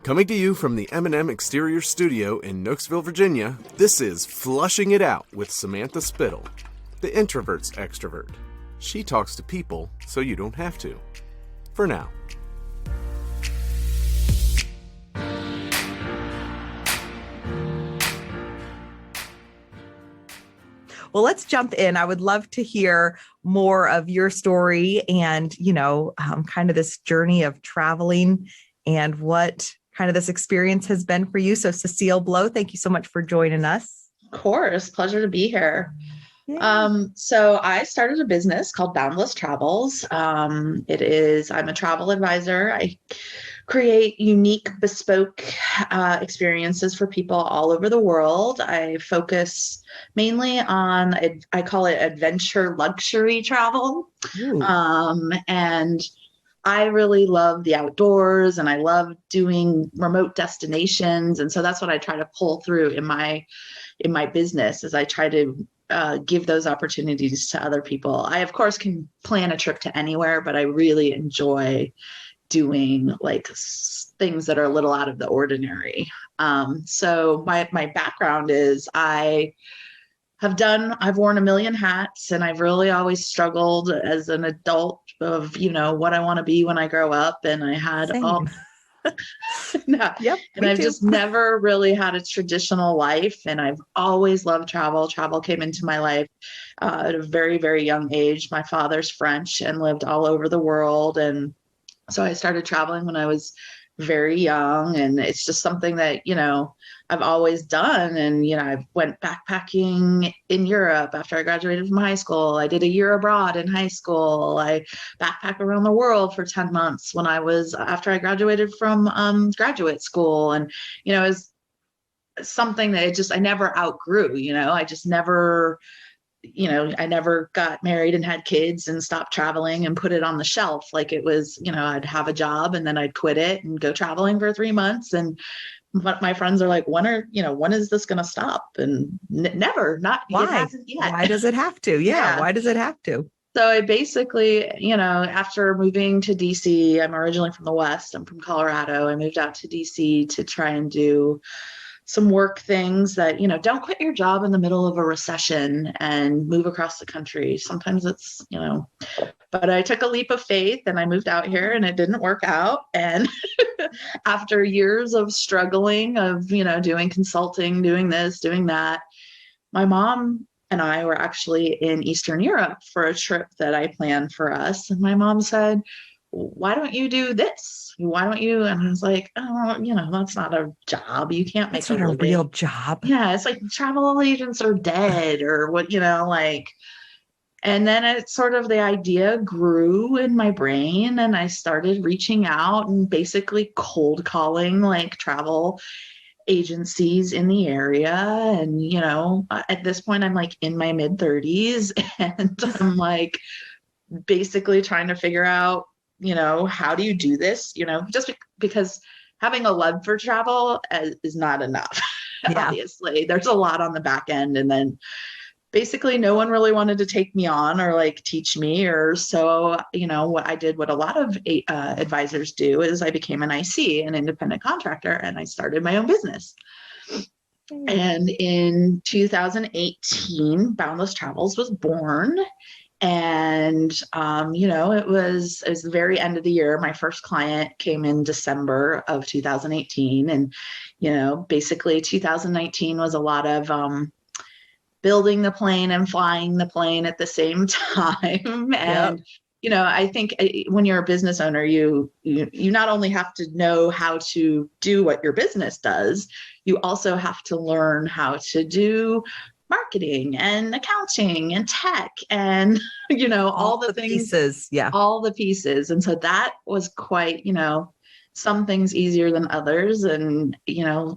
Coming to you from the M&M Exterior Studio in Nooksville, Virginia, this is Flushing It Out with Samantha Spittle, the introvert's extrovert. She talks to people so you don't have to. For now. Well, let's jump in. I would love to hear more of your story and, kind of this journey of traveling and what kind of this experience has been for you. So Cecile Blot, thank you so much for joining us. Of course. Pleasure to be here. Yeah. So I started a business called Boundless Travels. I'm a travel advisor. I create unique, bespoke experiences for people all over the world. I focus mainly on, I call it adventure luxury travel. And I really love the outdoors and I love doing remote destinations. And so that's what I try to pull through in my business is I try to give those opportunities to other people. I, of course, can plan a trip to anywhere, but I really enjoy doing like things that are a little out of the ordinary. So my background is I've worn a million hats, and I've really always struggled as an adult of, what I want to be when I grow up. And I had Yep, and I've just never really had a traditional life. And I've always loved travel. Travel came into my life at a very, very young age. My father's French and lived all over the world. And so I started traveling when I was very young, and it's just something that, I've always done. And, I went backpacking in Europe after I graduated from high school. I did a year abroad in high school. I backpacked around the world for 10 months after I graduated from graduate school. And, it was something that I never outgrew, I just never, I never got married and had kids and stopped traveling and put it on the shelf. Like it was, I'd have a job and then I'd quit it and go traveling for 3 months. And my friends are like, when is this going to stop? And never, not why? It hasn't yet. Why does it have to? Yeah. Why does it have to? So I basically, after moving to DC, I'm originally from the West. I'm from Colorado. I moved out to DC to try and do some work things that, don't quit your job in the middle of a recession and move across the country. Sometimes it's, but I took a leap of faith and I moved out here and it didn't work out. And after years of struggling of, doing consulting, doing this, doing that, my mom and I were actually in Eastern Europe for a trip that I planned for us. And my mom said, why don't you do this? Why don't you? And I was like, oh, that's not a job. You can't make a real job. Yeah. It's like travel agents are dead or what, and then it's sort of the idea grew in my brain and I started reaching out and basically cold calling like travel agencies in the area. And, at this point I'm like in my mid 30s and I'm like basically trying to figure out, how do you do this? Just because having a love for travel is not enough. Yeah. Obviously, there's a lot on the back end. And then basically no one really wanted to take me on or like teach me. Or so, what I did, what a lot of advisors do is I became an IC, an independent contractor, and I started my own business. And in 2018, Boundless Travels was born. And, it was the very end of the year. My first client came in December of 2018. And, basically 2019 was a lot of building the plane and flying the plane at the same time. And, I think when you're a business owner, you not only have to know how to do what your business does, you also have to learn how to do marketing and accounting and tech and, all the things, pieces. Yeah. All the pieces. And so that was quite, some things easier than others. And,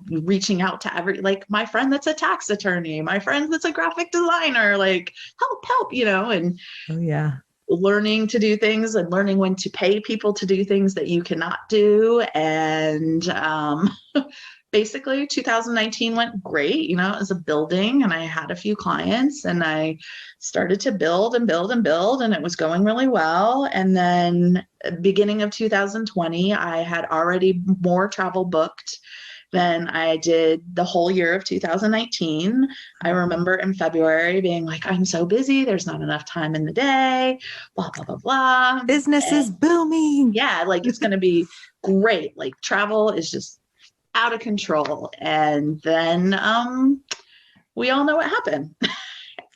reaching out to like my friend that's a tax attorney, my friend that's a graphic designer, like help, and oh yeah, learning to do things and learning when to pay people to do things that you cannot do. And, basically 2019 went great, as a building, and I had a few clients and I started to build and it was going really well. And then beginning of 2020, I had already more travel booked than I did the whole year of 2019. I remember in February being like, I'm so busy. There's not enough time in the day, blah, blah, blah, blah. Business is booming. Yeah, like it's going to be great. Like travel is just out of control. And then we all know what happened.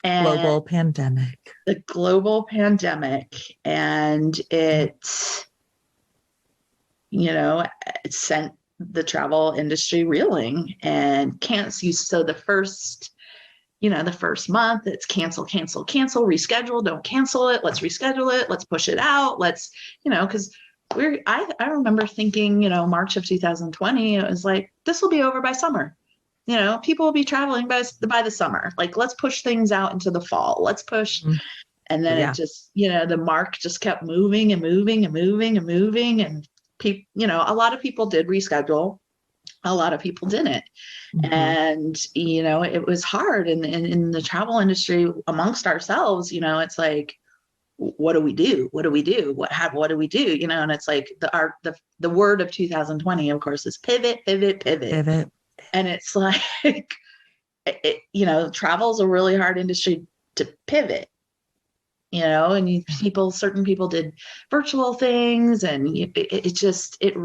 And Global pandemic. the global pandemic, and it sent the travel industry reeling and can't see. So the first month it's cancel, reschedule, don't cancel it. Let's reschedule it. Let's push it out. Let's, cause I remember thinking, March of 2020, it was like, this will be over by summer. People will be traveling by the summer. Like, let's push things out into the fall. Let's push. And then it just, the mark just kept moving and moving and moving and moving. And people, a lot of people did reschedule. A lot of people didn't. Mm-hmm. And, it was hard. And in the travel industry amongst ourselves, it's like, what do we do? What do we do? What do we do? And it's like the word of 2020, of course, is pivot. And it's like, travel is a really hard industry to pivot, and certain people did virtual things, and it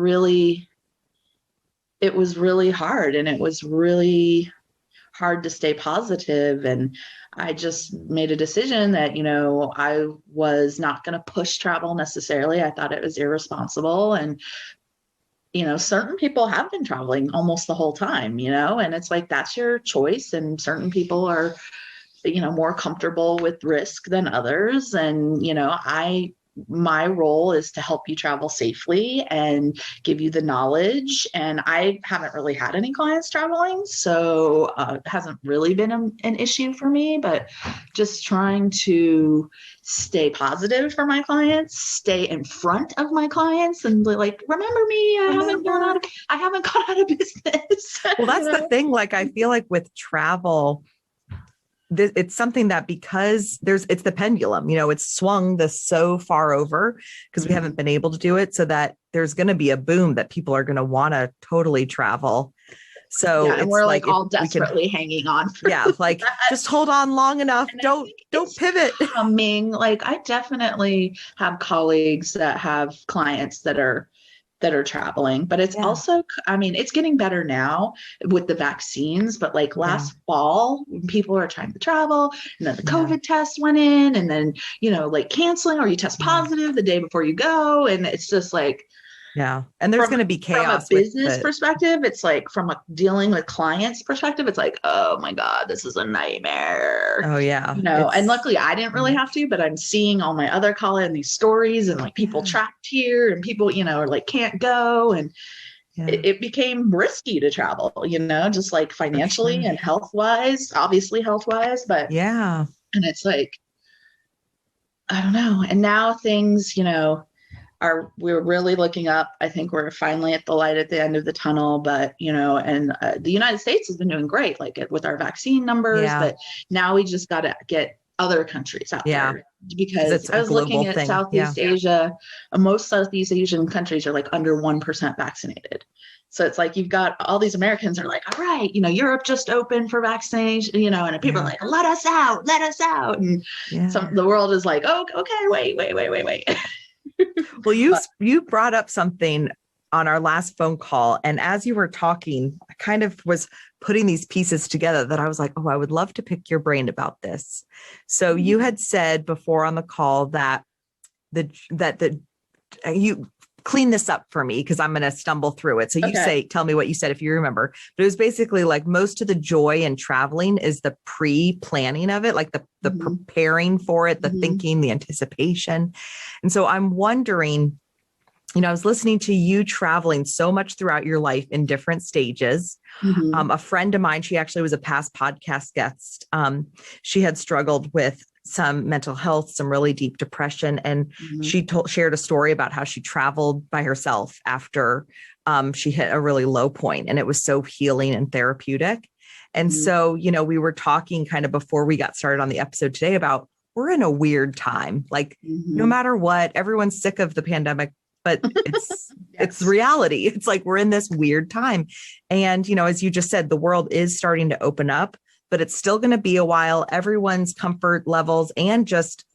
was really hard, and it was really hard to stay positive. And I just made a decision that, I was not going to push travel necessarily. I thought it was irresponsible. And certain people have been traveling almost the whole time, and it's like, that's your choice. And certain people are, more comfortable with risk than others. And, my role is to help you travel safely and give you the knowledge. And I haven't really had any clients traveling, so it hasn't really been an issue for me, but just trying to stay positive for my clients, stay in front of my clients, and like, remember me, I haven't gone out of business. Well, that's the thing. Like, I feel like with travel, it's something that, because it's the pendulum, it's swung so far over because we haven't been able to do it, so that there's going to be a boom that people are going to want to totally travel. So and we're like all desperately hanging on. Like just hold on long enough. And don't pivot. Like, I definitely have colleagues that have clients that are traveling, but it's also, it's getting better now with the vaccines, but like last fall, when people are trying to travel, and then the COVID test went in, and then, like canceling, or you test positive the day before you go. And it's just like, and there's going to be chaos from a business perspective. It's like, from a dealing with clients perspective, it's like, oh my God, this is a nightmare. Oh yeah. And luckily I didn't really have to, but I'm seeing all my other colleagues and these stories, and like people trapped here, and people, are like, can't go. And it became risky to travel, just like financially and health-wise, obviously health-wise, but and it's like, I don't know. And now things, we're really looking up. I think we're finally at the light at the end of the tunnel, but, and the United States has been doing great, like with our vaccine numbers, but now we just got to get other countries out there, because I was looking at Southeast Asia. Most Southeast Asian countries are like under 1% vaccinated. So it's like, you've got all these Americans are like, all right, Europe just opened for vaccination, and people are like, let us out. And the world is like, oh, okay, wait. Well, you brought up something on our last phone call, and as you were talking, I kind of was putting these pieces together that I was like, oh, I would love to pick your brain about this. So you had said before on the call that you clean this up for me, because I'm going to stumble through it. So you tell me what you said if you remember. But it was basically like, most of the joy in traveling is the pre-planning of it, like the preparing for it, the thinking, the anticipation. And so I'm wondering, I was listening to you traveling so much throughout your life in different stages. A friend of mine, she actually was a past podcast guest. She had struggled with some mental health, some really deep depression. And she shared a story about how she traveled by herself after she hit a really low point, and it was so healing and therapeutic. And so, we were talking kind of before we got started on the episode today about we're in a weird time. Like no matter what, everyone's sick of the pandemic, but it's it's reality. It's like we're in this weird time. And, as you just said, the world is starting to open up, but it's still going to be a while. Everyone's comfort levels and just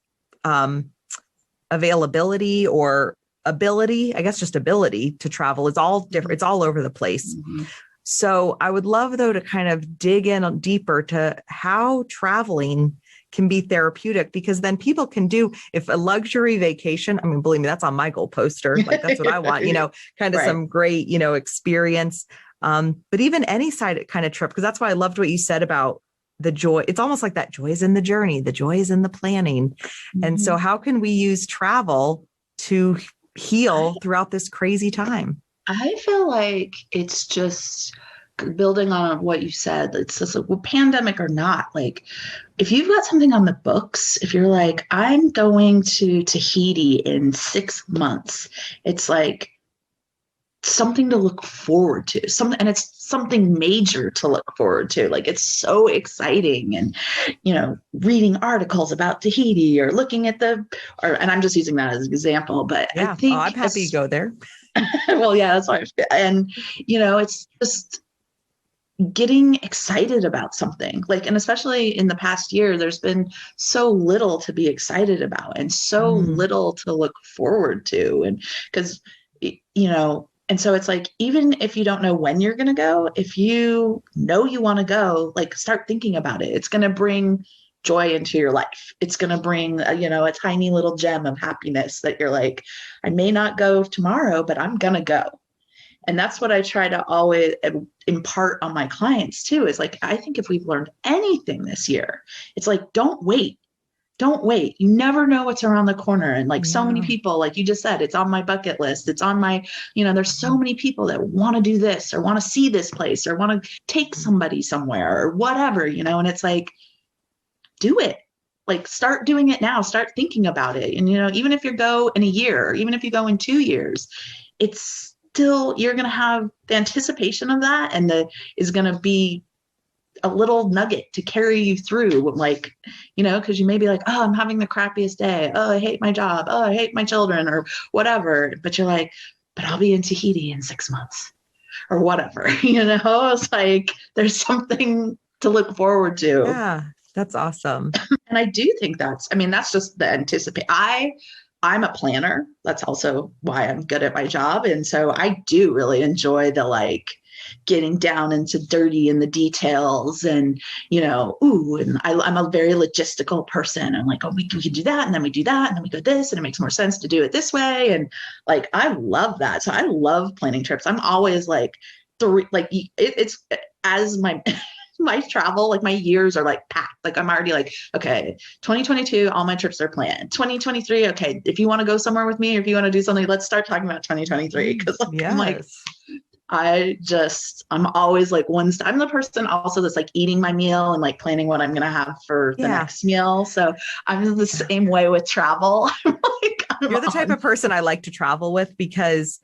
availability or ability, I guess just ability to travel is all different. It's all over the place. So I would love, though, to kind of dig in deeper to how traveling can be therapeutic, because then people can do, if a luxury vacation, I mean, believe me, that's on my goal poster. Like that's what I want, kind of some great, experience. But even any side kind of trip, because that's why I loved what you said about the joy. It's almost like that joy is in the journey. The joy is in the planning. And so how can we use travel to heal throughout this crazy time? I feel like it's just building on what you said. It's just like, well, pandemic or not, like if you've got something on the books, if you're like, I'm going to Tahiti in 6 months, it's like something to look forward to, and it's something major to look forward to. Like it's so exciting, and reading articles about Tahiti or looking at and I'm just using that as an example, but I think I'm happy to go there. Well, yeah, that's why. And it's just getting excited about something, like, and especially in the past year, there's been so little to be excited about and so little to look forward to. And because, and so it's like, even if you don't know when you're going to go, if you know you want to go, like start thinking about it. It's going to bring joy into your life. It's going to bring, a tiny little gem of happiness that you're like, I may not go tomorrow, but I'm going to go. And that's what I try to always impart on my clients too, is like, I think if we've learned anything this year, it's like, don't wait. Don't wait. You never know what's around the corner. And like so many people, like you just said, it's on my bucket list. It's on my, there's so many people that want to do this or want to see this place or want to take somebody somewhere or whatever, and it's like, do it. Like start doing it now, start thinking about it. And, even if you go in a year, or even if you go in 2 years, it's still, you're going to have the anticipation of that. And is going to be a little nugget to carry you through, like, because you may be like, oh, I'm having the crappiest day. Oh, I hate my job. Oh, I hate my children or whatever. But you're like, but I'll be in Tahiti in 6 months or whatever, it's like, there's something to look forward to. Yeah, that's awesome. And I do think that's just the anticipate. I'm a planner. That's also why I'm good at my job. And so I do really enjoy the getting down into dirty in the details and, and I'm a very logistical person. I'm like, oh, we can do that. And then we do that. And then we go this, and it makes more sense to do it this way. And I love that. So I love planning trips. I'm always it's as my travel, my years are packed. I'm already okay, 2022, all my trips are planned. 2023, okay, if you want to go somewhere with me or if you want to do something, let's start talking about 2023. Because I'm always I'm the person also that's eating my meal and planning what I'm going to have for the next meal. So I'm the same way with travel. You're the type of person I like to travel with, because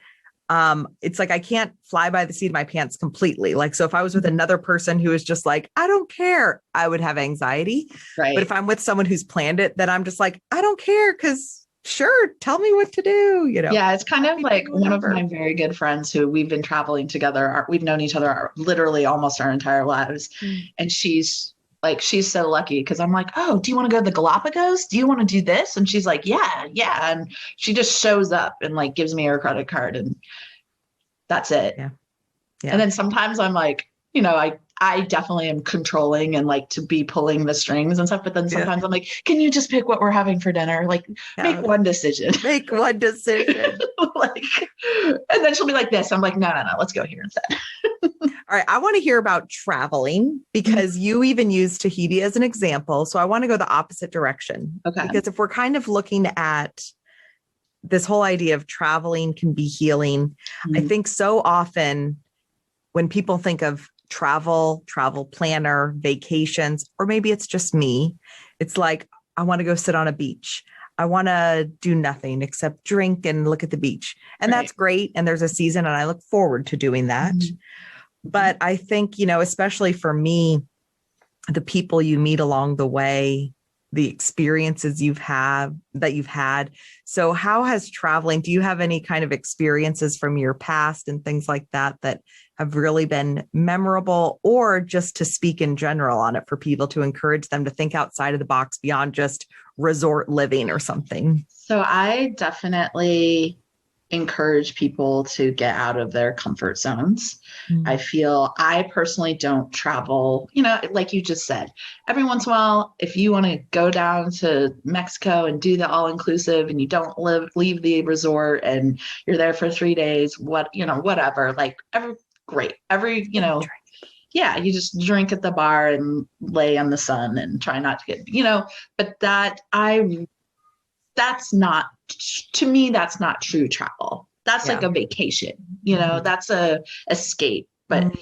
it's I can't fly by the seat of my pants completely. So if I was with another person who is just I don't care, I would have anxiety. Right. But if I'm with someone who's planned it, then I'm just I don't care, because sure, tell me what to do. Yeah, it's kind of one of my very good friends who we've been traveling together. We've known each other literally almost our entire lives. And she's so lucky, because I'm like, oh, do you want to go to the Galapagos? Do you want to do this? And she's like, yeah. And she just shows up and gives me her credit card, and that's it. Yeah. And then sometimes I'm I definitely am controlling and to be pulling the strings and stuff. But then sometimes I'm like, can you just pick what we're having for dinner? Make one decision. Make one decision. And then she'll be like this. I'm like, no, let's go here instead. All right. I want to hear about traveling, because you even used Tahiti as an example. So I want to go the opposite direction. Okay. Because if we're kind of looking at this whole idea of traveling can be healing, I think so often when people think of travel planner, vacations, or maybe it's just me, it's I want to go sit on a beach. I want to do nothing except drink and look at the beach. And that's great. And there's a season, and I look forward to doing that. But I think, especially for me, the people you meet along the way, the experiences you've had. So how has traveling, do you have any kind of experiences from your past and things like that that have really been memorable, or just to speak in general on it for people to encourage them to think outside of the box beyond just resort living or something? So I definitely encourage people to get out of their comfort zones. I feel I personally don't travel, like you just said, every once in a while, if you want to go down to Mexico and do the all-inclusive and you don't leave the resort and you're there for 3 days, whatever, like yeah, you just drink at the bar and lay in the sun and try not to get, but that's not, to me, that's not true travel. That's like a vacation, that's a escape. But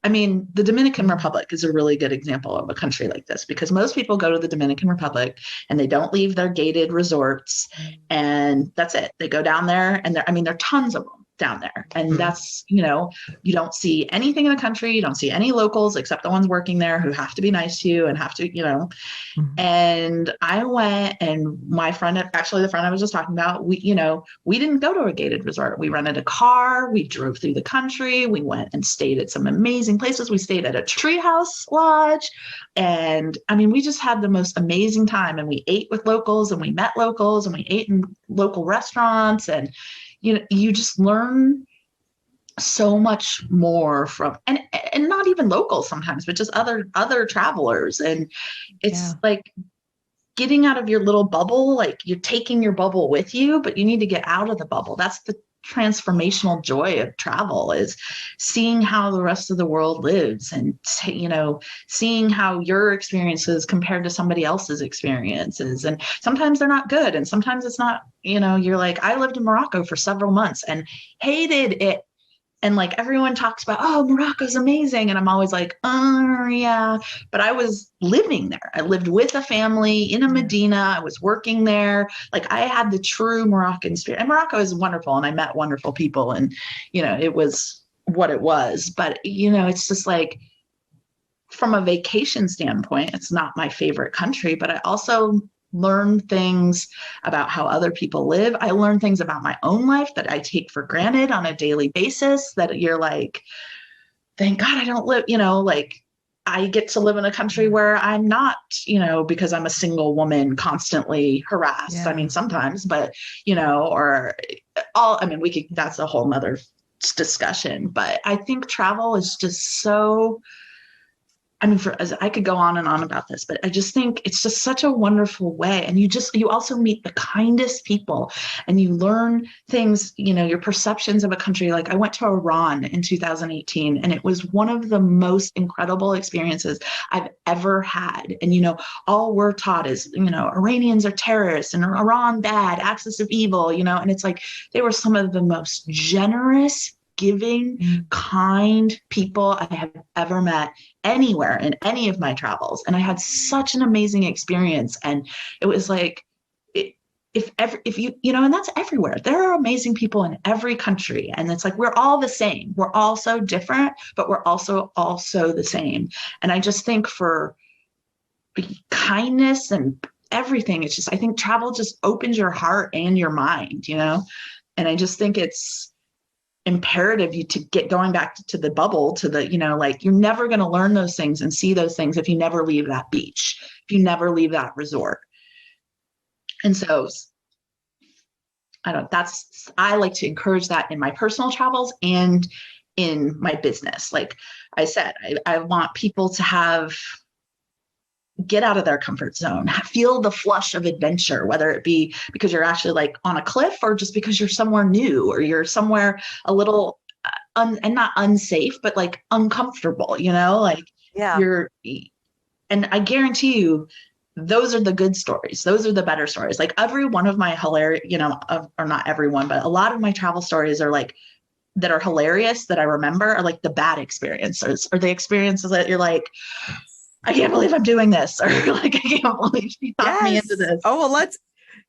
the Dominican Republic is a really good example of a country like this, because most people go to the Dominican Republic and they don't leave their gated resorts, and that's it. They go down there and there are tons of them down there. And that's, you don't see anything in the country. You don't see any locals except the ones working there who have to be nice to you and have to, and I went, and my friend, actually the friend I was just talking about, we didn't go to a gated resort. We rented a car. We drove through the country. We went and stayed at some amazing places. We stayed at a treehouse lodge. And we just had the most amazing time, and we ate with locals and we met locals and we ate in local restaurants, and you just learn so much more from, and not even locals sometimes, but just other travelers. And it's like getting out of your little bubble. Like, you're taking your bubble with you, but you need to get out of the bubble. That's the transformational joy of travel, is seeing how the rest of the world lives, and seeing how your experiences compared to somebody else's experiences. And sometimes they're not good, and sometimes it's not, you're like, I lived in Morocco for several months and hated it. And like, everyone talks about, oh, Morocco's amazing. And I'm always like, oh yeah, but I was living there. I lived with a family in a Medina. I was working there. Like, I had the true Moroccan spirit, and Morocco is wonderful. And I met wonderful people, and, it was what it was. But, it's just like, from a vacation standpoint, it's not my favorite country, but I also learn things about how other people live. I learn things about my own life that I take for granted on a daily basis, that you're like, thank God I don't live, like, I get to live in a country where I'm not, because I'm a single woman, constantly harassed. Sometimes, but, that's a whole nother discussion. But I think travel is just so, I could go on and on about this, but I just think it's just such a wonderful way. And you also meet the kindest people, and you learn things, your perceptions of a country. Like, I went to Iran in 2018, and it was one of the most incredible experiences I've ever had. And, all we're taught is, Iranians are terrorists and Iran bad, axis of evil, and it's like, they were some of the most generous, giving, kind people I have ever met anywhere in any of my travels. And I had such an amazing experience. And it was like, if you, and that's everywhere. There are amazing people in every country. And it's like, we're all the same. We're all so different, but we're also the same. And I just think for kindness and everything, it's just, I think travel just opens your heart and your mind, and I just think it's imperative to get going back to the bubble, to the, like, you're never going to learn those things and see those things if you never leave that beach, if you never leave that resort. And so I like to encourage that in my personal travels and in my business. Like I said, I want people to get out of their comfort zone, feel the flush of adventure, whether it be because you're actually like on a cliff, or just because you're somewhere new, or you're somewhere a little and not unsafe, but like uncomfortable, like and I guarantee you, those are the good stories. Those are the better stories. Like, every one of my hilarious, or not everyone, but a lot of my travel stories are like, that are hilarious, that I remember, are like the bad experiences, or the experiences that you're like, I can't believe I'm doing this, or like, I can't believe she talked me into this. Oh, well,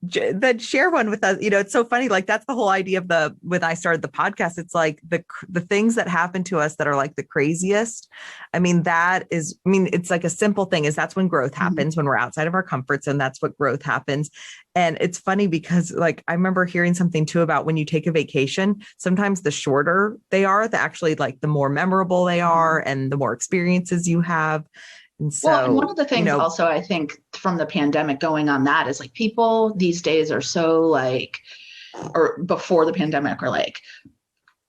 then share one with us. It's so funny. Like that's the whole idea of when I started the podcast, it's like the things that happen to us that are like the craziest. It's like a simple thing is that's when growth happens, when we're outside of our comfort zone. That's what growth happens. And it's funny because like, I remember hearing something too about when you take a vacation, sometimes the shorter they are, the more memorable they are and the more experiences you have. And so, and one of the things also, I think from the pandemic going on that is like people these days are so like, or before the pandemic are like,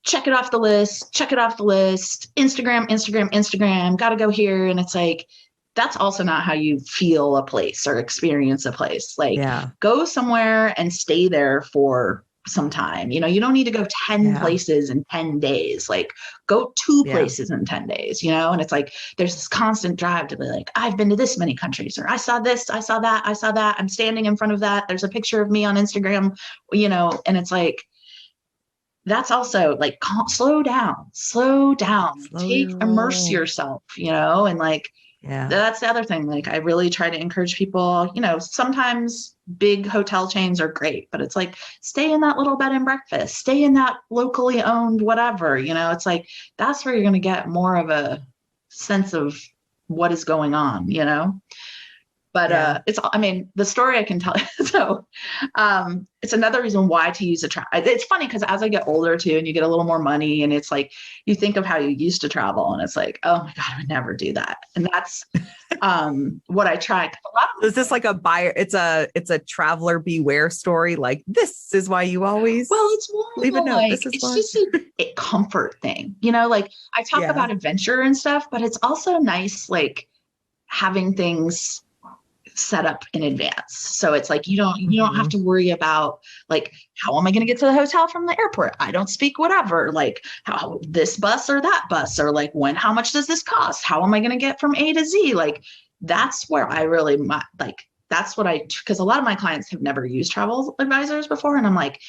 check it off the list, Instagram, got to go here. And it's like, that's also not how you feel a place or experience a place. Like go somewhere and stay there for some time. You don't need to go 10 places in 10 days, like go 2 places in 10 days, and it's like, there's this constant drive to be like, I've been to this many countries, or I saw this, I saw that, I'm standing in front of that. There's a picture of me on Instagram, and it's like, that's also like, slow down, immerse yourself, and like, that's the other thing. Like, I really try to encourage people, sometimes big hotel chains are great, but it's like, stay in that little bed and breakfast, stay in that locally owned, whatever, it's like, that's where you're going to get more of a sense of what is going on, But the story I can tell you. So it's another reason why to use it's funny because as I get older too, and you get a little more money, and it's like, you think of how you used to travel, and it's like, oh my God, I would never do that. And that's what I try. Is this like a buyer? It's a traveler beware story. Like, this is why you always it's more leave a note. Like, it's just a comfort thing, like I talk about adventure and stuff, but it's also nice, like having things set up in advance. So it's like, you don't have to worry about like, how am I going to get to the hotel from the airport? I don't speak whatever, like how this bus or that bus, or like how much does this cost? How am I going to get from A to Z? Like, that's where I really that's what because a lot of my clients have never used travel advisors before. And I'm like,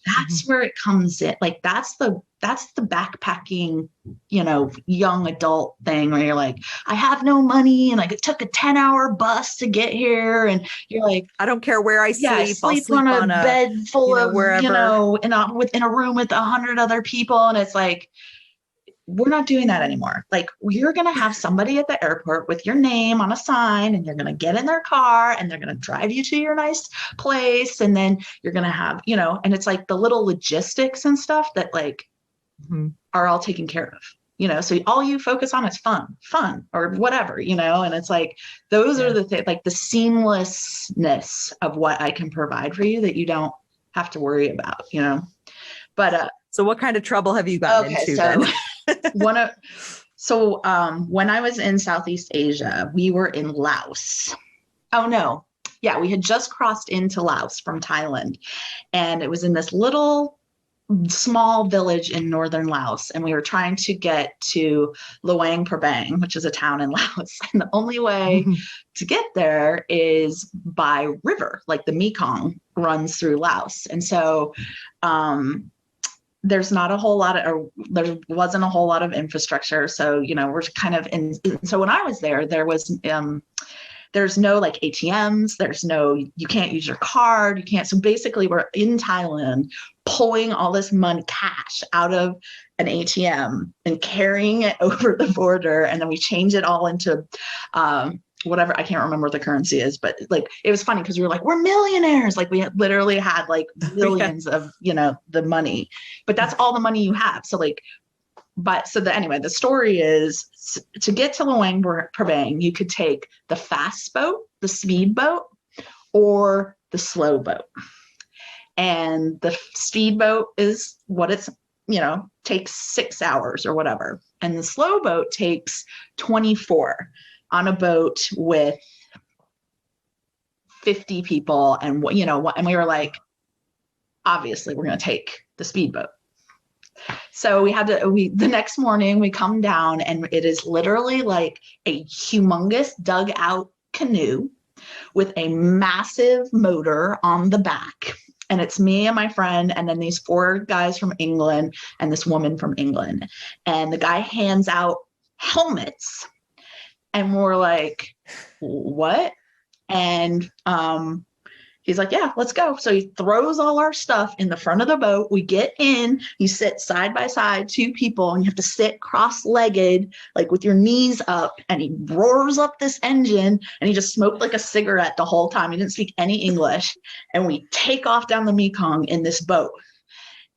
that's where it comes in. Like, that's the backpacking, young adult thing where you're like, I have no money, and like, it took a 10-hour bus to get here. And you're like, I don't care where I sleep. I'll sleep on a bed full of, wherever, in a room with 100 other people. And it's like, we're not doing that anymore. Like, you're going to have somebody at the airport with your name on a sign, and you're going to get in their car, and they're going to drive you to your nice place. And then you're going to have, and it's like the little logistics and stuff that like are all taken care of, so all you focus on is fun or whatever, and it's like, those are the things, like the seamlessness of what I can provide for you that you don't have to worry about, but, so what kind of trouble have you gotten into then? When I was in Southeast Asia, we were in Laos. Oh no. Yeah. We had just crossed into Laos from Thailand, and it was in this little small village in northern Laos. And we were trying to get to Luang Prabang, which is a town in Laos. And the only way to get there is by river, like the Mekong runs through Laos. And so, there wasn't a whole lot of infrastructure. So, we're kind of so when I was there, there's no like ATMs, you can't use your card. So basically we're in Thailand pulling all this money, cash out of an ATM and carrying it over the border. And then we change it all into, whatever, I can't remember what the currency is, but like, it was funny because we were like, we're millionaires. Like, we literally had like millions of, the money, but that's all the money you have. So like, anyway, the story is, to get to Luang Prabang, you could take the fast boat, the speed boat, or the slow boat. And the speed boat is what it's, takes 6 hours or whatever. And the slow boat takes 24 on a boat with 50 people. And and we were like, obviously we're going to take the speedboat. So the next morning we come down, and it is literally like a humongous dugout canoe with a massive motor on the back. And it's me and my friend, and then these 4 guys from England and this woman from England. And the guy hands out helmets, and we're like, what? And He's like, yeah, let's go. So he throws all our stuff in the front of the boat. We get in, you sit side by side, two people, and you have to sit cross-legged, like with your knees up. And he roars up this engine, and he just smoked like a cigarette the whole time. He didn't speak any English. And we take off down the Mekong in this boat.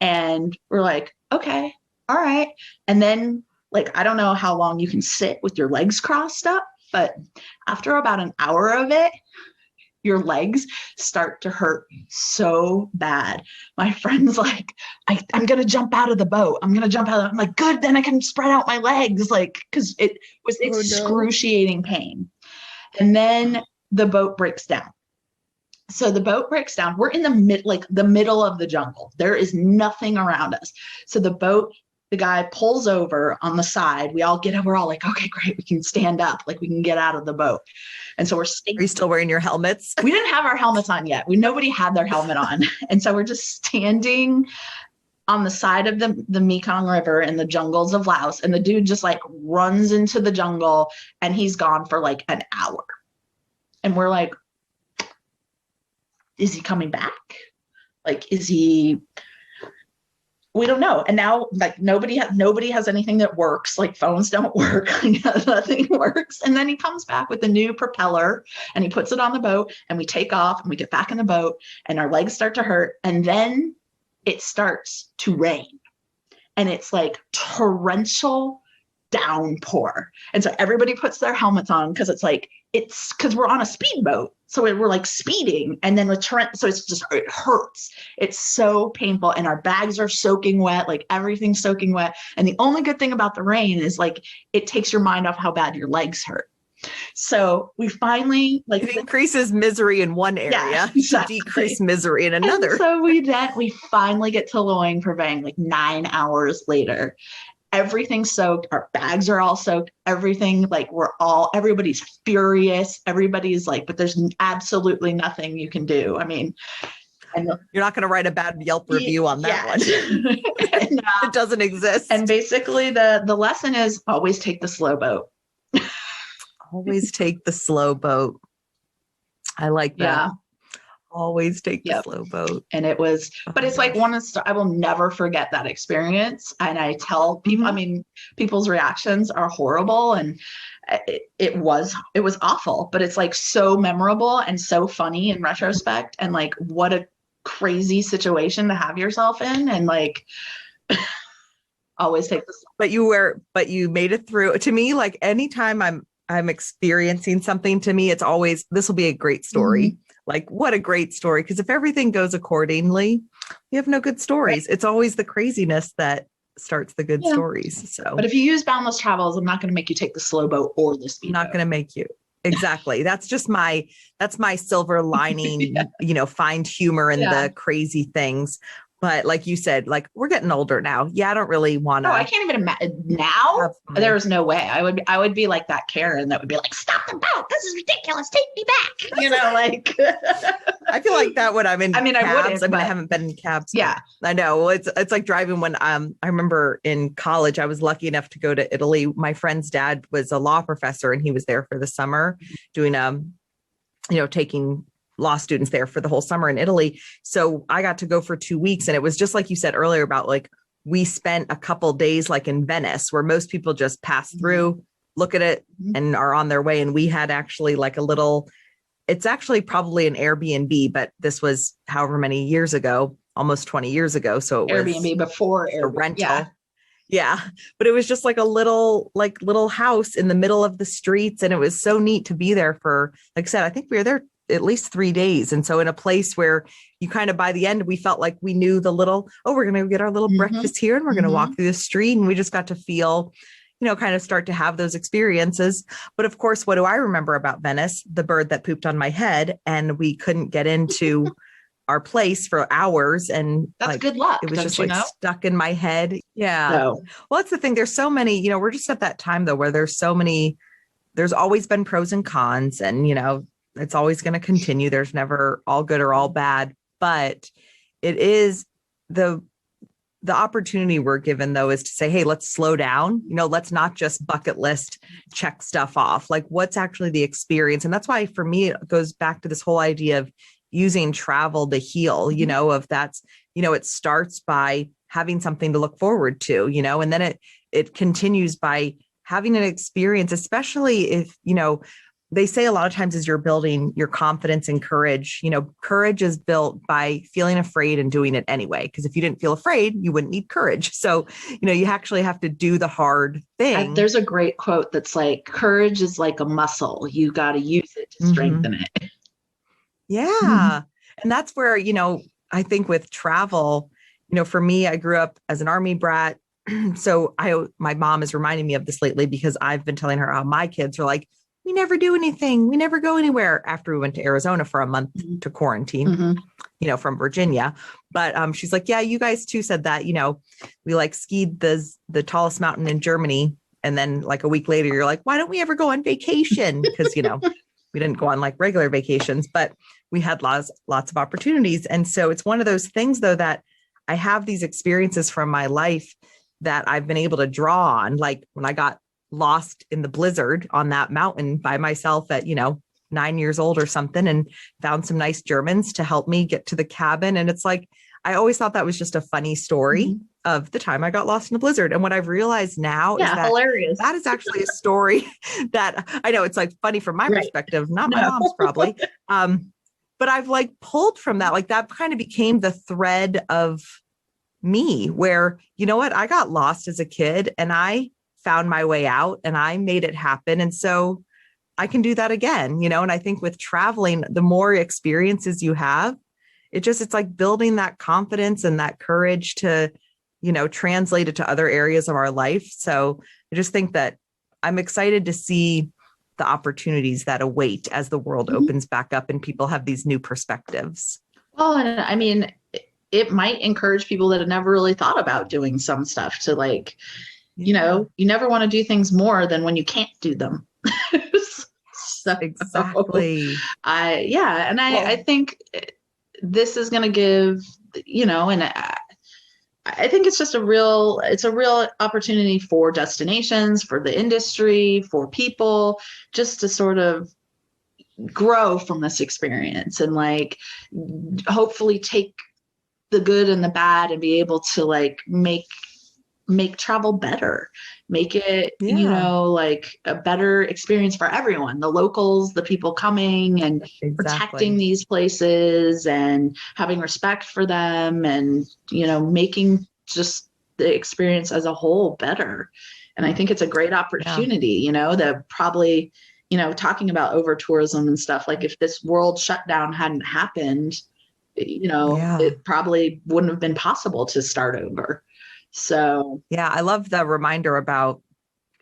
And we're like, okay, all right. And then, like, I don't know how long you can sit with your legs crossed up, but after about an hour of it, your legs start to hurt so bad. My friend's like, I'm going to jump out of the boat. I'm like, good, then I can spread out my legs. Like, because it was excruciating pain. And then the boat breaks down. So the boat breaks down. We're in the middle of the jungle. There is nothing around us. So the guy pulls over on the side. We're all like, okay, great. We can stand up. Like, we can get out of the boat. And so we're Are you still wearing your helmets? We didn't have our helmets on yet. Nobody had their helmet on. And so we're just standing on the side of the Mekong River in the jungles of Laos. And the dude just like runs into the jungle, and he's gone for like an hour. And we're like, is he coming back? Like, we don't know. And now, like, nobody has anything that works. Like, phones don't work. Nothing works. And then he comes back with a new propeller, and he puts it on the boat, and we take off, and we get back in the boat, and our legs start to hurt. And then it starts to rain, and it's like torrential downpour. And so everybody puts their helmets on, because it's because we're on a speedboat. So we're like speeding, and then so it hurts. It's so painful. And our bags are soaking wet, like everything's soaking wet. And the only good thing about the rain is like, it takes your mind off how bad your legs hurt. So we finally it increases misery in one area to decrease misery in another. And so we finally get to Luang Prabang like 9 hours later. Everything's soaked. Our bags are all soaked. Everything, like, everybody's furious. Everybody's like, but there's absolutely nothing you can do. I mean, you're not going to write a bad Yelp review on that one. And, it doesn't exist. And basically the lesson is always take the slow boat. Always take the slow boat. I like that. Yeah. Always take the slow boat. And it was, but it's like I will never forget that experience. And I tell people, I mean, people's reactions are horrible, and it was awful, but it's like so memorable and so funny in retrospect. And like, what a crazy situation to have yourself in. And like, always take the slow. But you made it through. To me, like, anytime I'm experiencing something, to me, it's always, this will be a great story. Mm-hmm. Like, what a great story. Because if everything goes accordingly, we have no good stories. Right. It's always the craziness that starts the good stories. So, but if you use Boundless Travels, I'm not going to make you take the slow boat or the speed boat. Not going to make you. Exactly. That's my silver lining, find humor in the crazy things. But like you said, like, we're getting older now. Yeah, I don't really want to. No, I can't even imagine now. There was no way. I would be like that Karen that would be like, "Stop the boat! This is ridiculous. Take me back." Like. I feel like that when I'm in. Cabs. I haven't been in cabs. Yeah, I know. It's like driving when I remember in college, I was lucky enough to go to Italy. My friend's dad was a law professor, and he was there for the summer doing taking law students there for the whole summer in Italy. So I got to go for 2 weeks, and it was just like you said earlier about, like, we spent a couple days like in Venice, where most people just pass through, look at it, and are on their way. And we had actually like it's actually probably an Airbnb, but this was however many years ago, almost 20 years ago. So it Airbnb was before a rental. Yeah. But it was just like a little house in the middle of the streets. And it was so neat to be there for, like I said, I think we were there at least 3 days. And so in a place where you kind of, by the end, we felt like we knew we're going to get our little breakfast here, and we're going to walk through the street. And we just got to feel, kind of start to have those experiences. But of course, what do I remember about Venice? The bird that pooped on my head, and we couldn't get into our place for hours. And that's good luck. It was just stuck in my head. Yeah. No. Well, that's the thing. There's so many, we're just at that time though, where there's always been pros and cons, and, it's always going to continue. There's never all good or all bad, but it is the opportunity we're given though, is to say, hey, let's slow down. Let's not just bucket list check stuff off. Like, what's actually the experience? And that's why for me, it goes back to this whole idea of, using travel to heal, if that's, it starts by having something to look forward to, and then it continues by having an experience, especially if, they say a lot of times as you're building your confidence and courage, courage is built by feeling afraid and doing it anyway. Because if you didn't feel afraid, you wouldn't need courage. So, you actually have to do the hard thing. There's a great quote that's like, courage is like a muscle. You got to use it to strengthen it. Yeah. And that's where, I think with travel, for me, I grew up as an Army brat. So my mom is reminding me of this lately because I've been telling her how my kids are like, we never do anything. We never go anywhere after we went to Arizona for a month to quarantine, from Virginia. But she's like, yeah, you guys too said that, we like skied the tallest mountain in Germany. And then like a week later, you're like, why don't we ever go on vacation? Because, we didn't go on like regular vacations, but we had lots of opportunities. And so it's one of those things, though, that I have these experiences from my life that I've been able to draw on. Like when I got lost in the blizzard on that mountain by myself at, 9 years old or something, and found some nice Germans to help me get to the cabin. And it's like, I always thought that was just a funny story of the time I got lost in the blizzard. And what I've realized now is that hilarious. That is actually a story that I know it's like funny from my perspective, not my mom's probably. But I've like pulled from that, like that kind of became the thread of me where, I got lost as a kid and I found my way out and I made it happen. And so I can do that again, and I think with traveling, the more experiences you have, it's like building that confidence and that courage to, translate it to other areas of our life. So I just think that I'm excited to see the opportunities that await as the world opens back up and people have these new perspectives. Well, and I mean, it might encourage people that have never really thought about doing some stuff to like, you never want to do things more than when you can't do them. So, exactly. I think this is going to give, and I think it's just a real opportunity for destinations, for the industry, for people, just to sort of grow from this experience and like hopefully take the good and the bad and be able to like make travel better, make it, like a better experience for everyone, the locals, the people coming, and protecting these places and having respect for them and, making just the experience as a whole better. And I think it's a great opportunity, that probably, talking about over tourism and stuff, like if this world shutdown hadn't happened, it probably wouldn't have been possible to start over. So, yeah, I love the reminder about,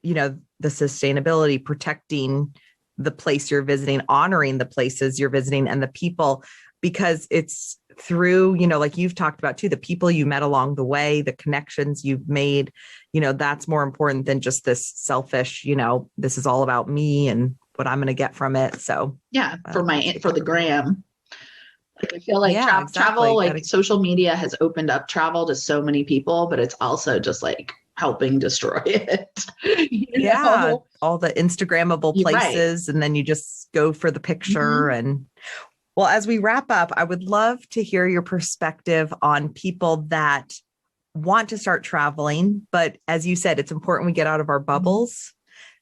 the sustainability, protecting the place you're visiting, honoring the places you're visiting and the people, because it's through, like you've talked about too, the people you met along the way, the connections you've made, that's more important than just this selfish, this is all about me and what I'm going to get from it. So for the gram. Like I feel like travel, like social media has opened up travel to so many people, but it's also just like helping destroy it. All the Instagrammable places, and then you just go for the picture. And well, as we wrap up, I would love to hear your perspective on people that want to start traveling, but as you said, it's important we get out of our bubbles.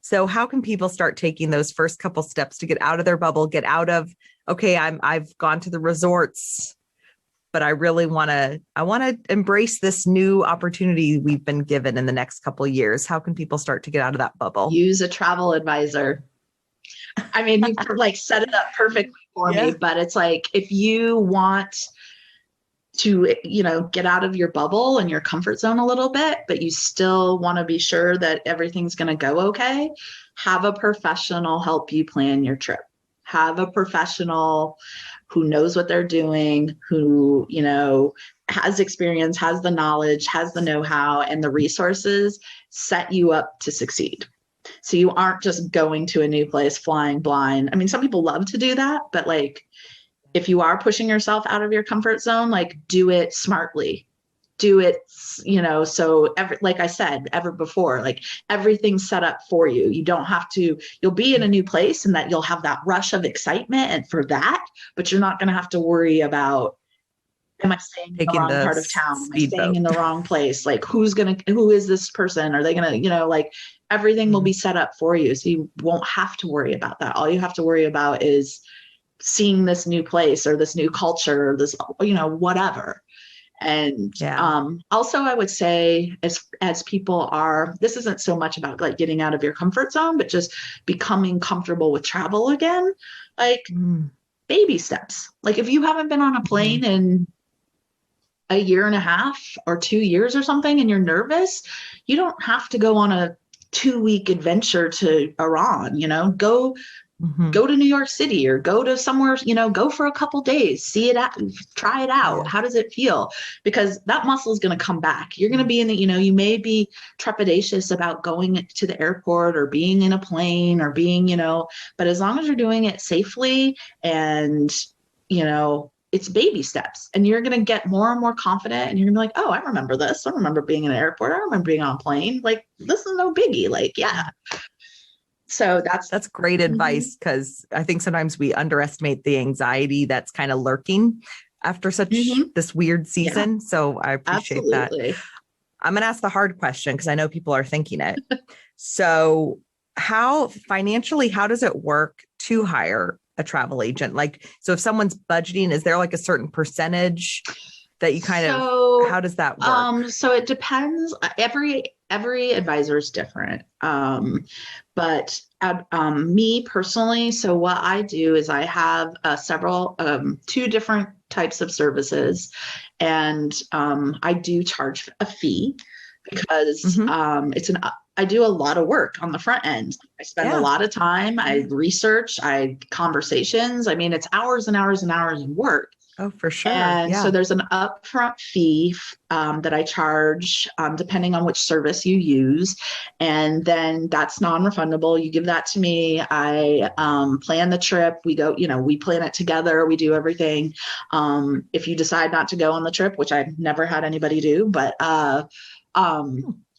So how can people start taking those first couple steps to get out of their bubble, get out of, okay, I've gone to the resorts, but I really want to embrace this new opportunity we've been given in the next couple of years. How can people start to get out of that bubble? Use a travel advisor. I mean, you like set it up perfectly for me, but it's like, if you want to, get out of your bubble and your comfort zone a little bit, but you still want to be sure that everything's going to go okay, have a professional help you plan your trip. Have a professional who knows what they're doing, who, has experience, has the knowledge, has the know-how and the resources set you up to succeed. So you aren't just going to a new place, flying blind. I mean, some people love to do that, but like, if you are pushing yourself out of your comfort zone, like do it smartly. do it, so like I said, ever before, like everything's set up for you. You don't have to, you'll be in a new place and that you'll have that rush of excitement and for that, but you're not going to have to worry about, am I staying in the wrong part of town? Am I staying in the wrong place? Like who is this person? Are they going to, like everything will be set up for you. So you won't have to worry about that. All you have to worry about is seeing this new place or this new culture or this, whatever. And also I would say as people are, this isn't so much about like getting out of your comfort zone, but just becoming comfortable with travel again, like baby steps. Like if you haven't been on a plane in a year and a half or 2 years or something and you're nervous, you don't have to go on a 2-week adventure to Iran, go to New York City or go to somewhere, go for a couple days, see it out, try it out. How does it feel? Because that muscle is going to come back. You're going to be in the, you may be trepidatious about going to the airport or being in a plane or being, but as long as you're doing it safely and, it's baby steps and you're going to get more and more confident and you're gonna be like, oh, I remember this. I remember being in an airport. I remember being on a plane. Like, this is no biggie. Like, yeah. So that's great advice, because I think sometimes we underestimate the anxiety that's kind of lurking after such this weird season. Yeah. So I appreciate that. I'm going to ask the hard question because I know people are thinking it. So how does it work to hire a travel agent? Like, so if someone's budgeting, is there like a certain percentage that you how does that work? So it depends. Every advisor is different. But me personally, so what I do is I have two different types of services, and I do charge a fee because I do a lot of work on the front end. I spend a lot of time. I research, conversations. I mean, it's hours and hours and hours of work. Oh, for sure. And so there's an upfront fee that I charge depending on which service you use. And then that's non-refundable. You give that to me. I plan the trip. We go, we plan it together. We do everything. If you decide not to go on the trip, which I've never had anybody do, but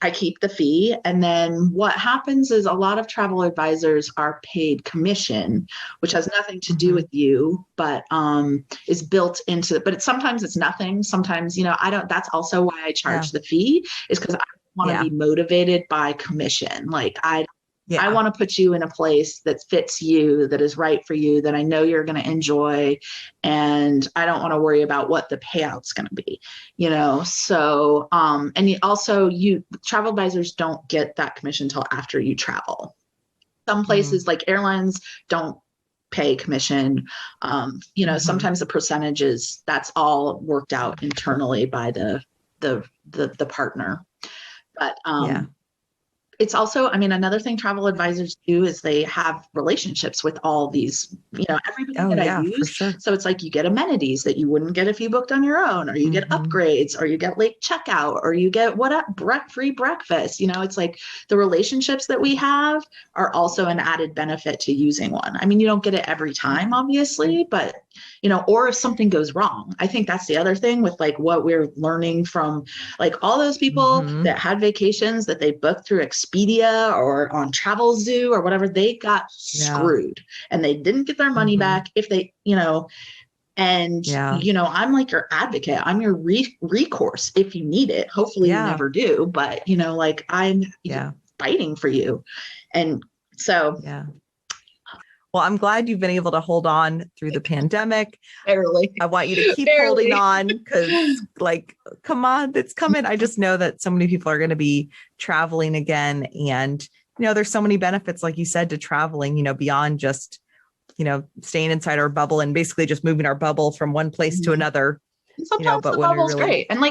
I keep the fee. And then what happens is a lot of travel advisors are paid commission, which has nothing to do with you, but is built into it. But sometimes it's nothing. Sometimes, that's also why I charge the fee, is because I want to be motivated by commission. Like I want to put you in a place that fits you, that is right for you, that I know you're going to enjoy. And I don't want to worry about what the payout's going to be, So, and travel advisors don't get that commission until after you travel. Some places like airlines don't pay commission. Sometimes the percentages, that's all worked out internally by the partner. But, it's also, another thing travel advisors do is they have relationships with all these, everything that I use. For sure. So it's like you get amenities that you wouldn't get if you booked on your own, or you get upgrades, or you get late checkout, or you get free breakfast. It's like the relationships that we have are also an added benefit to using one. You don't get it every time, obviously, but or if something goes wrong. I think that's the other thing with like what we're learning from like all those people that had vacations that they booked through Expedia or on Travelzoo or whatever, they got screwed and they didn't get their money back if they, and, I'm like your advocate. I'm your recourse if you need it. Hopefully you never do, but like I'm fighting for you. And so, well, I'm glad you've been able to hold on through the pandemic. Barely. I want you to keep holding on because, come on, it's coming. I just know that so many people are going to be traveling again. And, there's so many benefits, like you said, to traveling, beyond just, staying inside our bubble and basically just moving our bubble from one place to another. Sometimes the bubble's great. And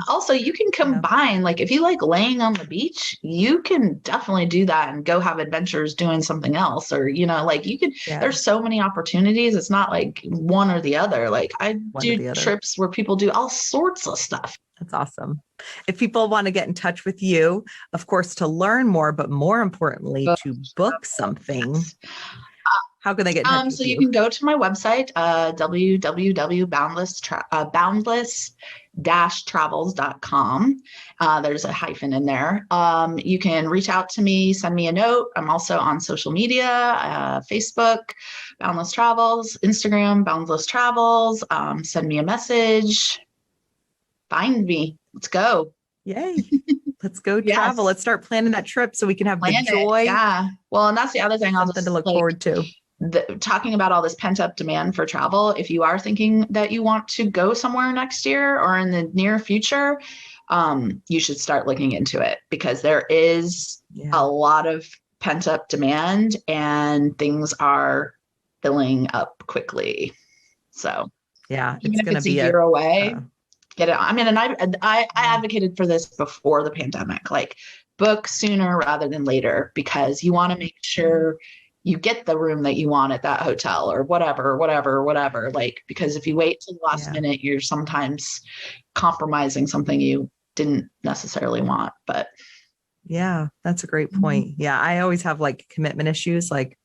also you can combine, if you like laying on the beach, you can definitely do that and go have adventures doing something else. Or, you can, there's so many opportunities. It's not like one or the other. I do trips where people do all sorts of stuff. That's awesome. If people want to get in touch with you, of course, to learn more, but more importantly, to book something. How can they get in touch with So you can go to my website, boundless-travels.com. There's a hyphen in there. You can reach out to me, send me a note. I'm also on social media, Facebook, Boundless Travels, Instagram, Boundless Travels. Send me a message. Find me. Let's go. Yay. Let's go travel. Let's start planning that trip so we can have the joy. Yeah. Well, and that's the other thing. Something to look forward to. Talking about all this pent up demand for travel. If you are thinking that you want to go somewhere next year or in the near future, you should start looking into it, because there is a lot of pent up demand and things are filling up quickly. So yeah, even if it's a year away, get it. I mean, and I advocated for this before the pandemic, like book sooner rather than later, because you want to make sure you get the room that you want at that hotel or whatever, like, because if you wait till the last minute, you're sometimes compromising something you didn't necessarily want. But yeah, that's a great point. Yeah. I always have like commitment issues. Like,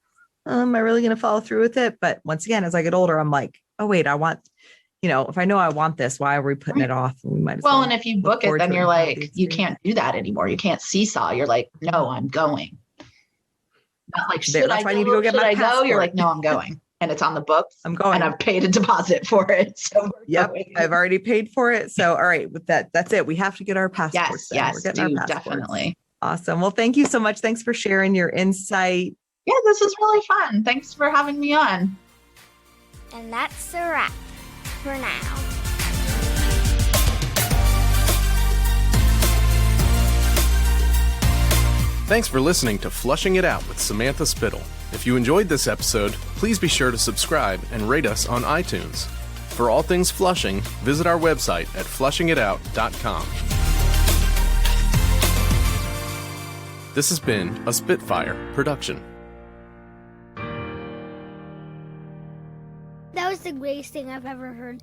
am I really going to follow through with it? But once again, as I get older, I'm like, oh wait, I want, if I know I want this, why are we putting it off? We might as well. And if you book it, then you're like, you can't do that anymore. You can't seesaw. You're like, no, I'm going. Not like, should I need to go get my passport? You're like, no, I'm going. And it's on the books. I'm going. And I've paid a deposit for it. So I've already paid for it. So, all right, with that's it. We have to get our passports. Yes, we're getting our passports. Definitely. Awesome. Well, thank you so much. Thanks for sharing your insight. Yeah, this is really fun. Thanks for having me on. And that's a wrap for now. Thanks for listening to Flushing It Out with Samantha Spittle. If you enjoyed this episode, please be sure to subscribe and rate us on iTunes. For all things Flushing, visit our website at flushingitout.com. This has been a Spitfire production. That was the greatest thing I've ever heard.